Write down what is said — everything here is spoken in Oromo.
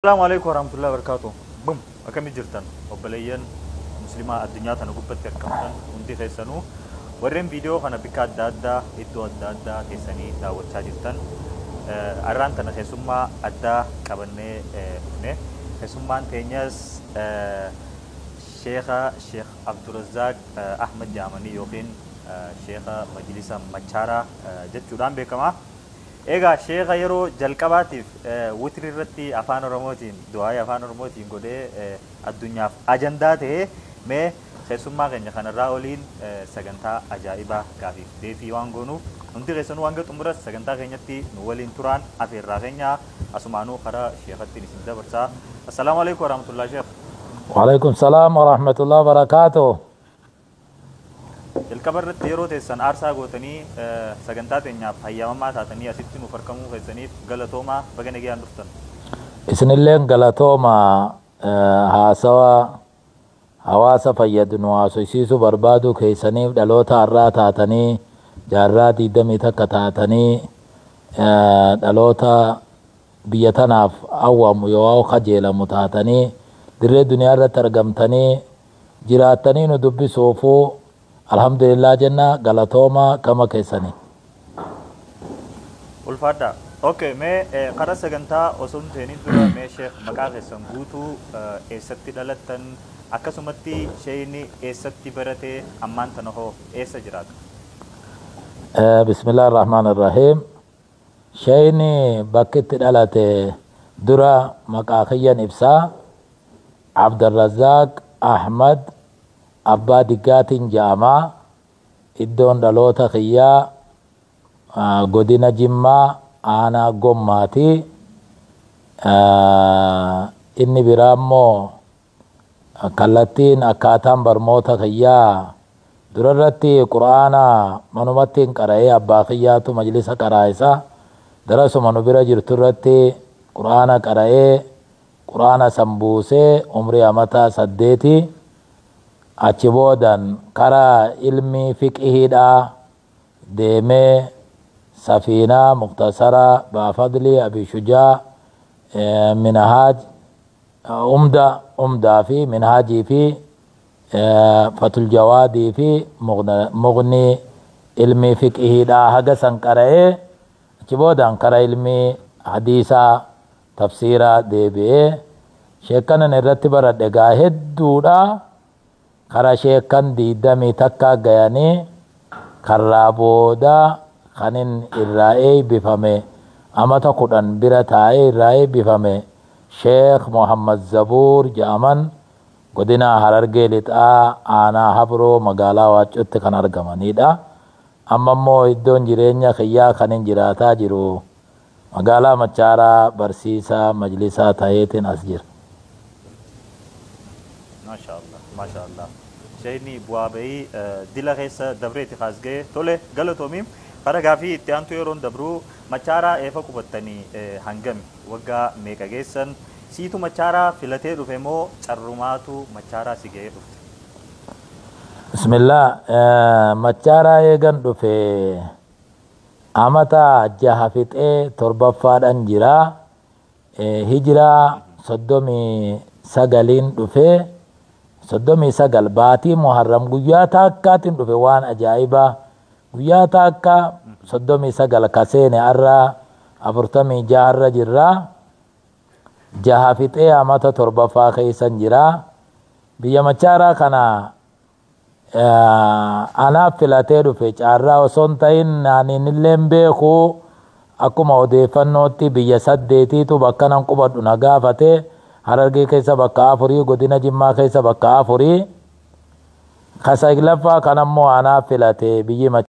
السلام عليكم ورحمة الله وبركاته. بوم أكمل جرتان وبليين مسلمة الدنيا تنقبت كركمتان وندي خيسانو ورين فيديو خنا بكات دادا إدو دادا تساني داوت شاجرتان أران تنا خيسوما أدا كابنة نه خيسوما تينيس شيخ عبد الرزاق أحمد جامني يوخين شيخ مجلس مچارا جت جودان بكما Egaa sheekha yeroo jalqabaatiif witri irratti afaan oromootiin du'aa afaan oromootiin godhee addunyaaf ajandaa ta'ee mee keessummaa keenya kanarraa oliin sagantaa ajaa'ibaa gaafiif deefii waan goonuuf hundi keessanuu hanga xumuras sagantaa keenyatti nu waliin turaan afeerraa keenya asumaanuu karaa sheekhattiin isin dabarsaa. Assalaamu alaykum warahmatullahi sheekh. Wa alaykum salaam wa rahmatullahi wa barakatuh. jalqabarratti yeroo teessan aarsaa gootanii sagantaa teenyaaf hayyamamaa taatanii asitti nu farkamuu keessaniif galatoomaa baga nagayaan dhuftan. Isinilleen galatooma haasawa hawaasa fayyadu nu haasofsiisuu barbaadu keessaniif dhaloota har'aa taatanii jaarraa 20 takka taatanii dhaloota biyya tanaaf awwaamu yoo kajeelamu taatanii dirree duniyaa irratti argamtanii jiraattanii nu dubbisuufuu alhamdulillah jenna galatoma kama keessani ulfaadha. Okay, mee karaa sagantaa osoo hin seenin dura mee sheekh maqaa keessan guutuu eessatti dhalattan akkasumatti sheeyni eessatti baratee ammaan tana hoo eessa jiraata? Bismillahir Rahmanir Rahim. Sheeyni bakkitti dhalate dura maqaa kiyyan ibsaa Abdurrazzaq Ahmad abbaa diggaatiin jaamaa iddoon dhaloota kiyyaa godina Jimmaa aanaa Gommaati. Inni biraa immoo kallattiin akkaataan barmoota kiyyaa durarratti quraana manumattiin qara'ee abbaa kiyyaatu majlisa qaraa'isa darasuma nu bira jirtu irratti quraana qara'ee quraana sambuusee umrii amataa 8 achi boodan karaa ilmi fiqhiidha deemee safiinaa muktasara baafadli abi shujaa minhaaj umdaa fi minhaajii fi fatul jawaadii fi mughni ilmi fiqhiidha haga san qara'ee achi boodan karaa ilmi hadiisaa tafsiiraa deebi'ee sheekkanan irratti baradhe gaa hedduudha. Kara sheekkan 20 takka gayanii karraa booda kanin irraa eebbifame amata 10 bira taa'ee irraa eebbifame Sheekh Muhammad Zabuur jedhaman godina Harargee lixaa aanaa Habroo magaalaa Waaccootti kan argamanidha. Amma immoo iddoon jireenya kiyyaa kanin jiraataa jiru magaalaa Machaaraa barsiisaa majlisaa ta'eetiin as jira. Maashaallah. Sheeyni bu'aa bahii dila keessa dabreeti kaasgee tole galatoomi karaa gaafii itti aantu yeroon dabruu Machaaraa eefa qubattanii hangami waggaa meeqa geessan siitu Machaaraa filatee dhufe moo carrumaatu Machaaraa si ga'ee dhufte? Bismillah Machaaraa eegan dhufe amata 6 fixee 7ffaadhaan jira hijiraa 39 dhufee 39 baatii muharram guyyaa takkaatiin dhufe waan ajaa'ibaa guyyaa takka 39 kaseene arra 46 arra jirra 6 fixee amata 7ffaa keessan jira biyya Machaaraa kana anaaf filatee dhufe caarraa osoo hin ta'in naanninillee beeku akkuma odeeffannootti biyya 8tu bakka nan qubadhu na gaafate Harargee keessa bakka 4 godina Jimmaa keessa bakka 4 kasaglaffaa kanammoo anaaf filatee biyyi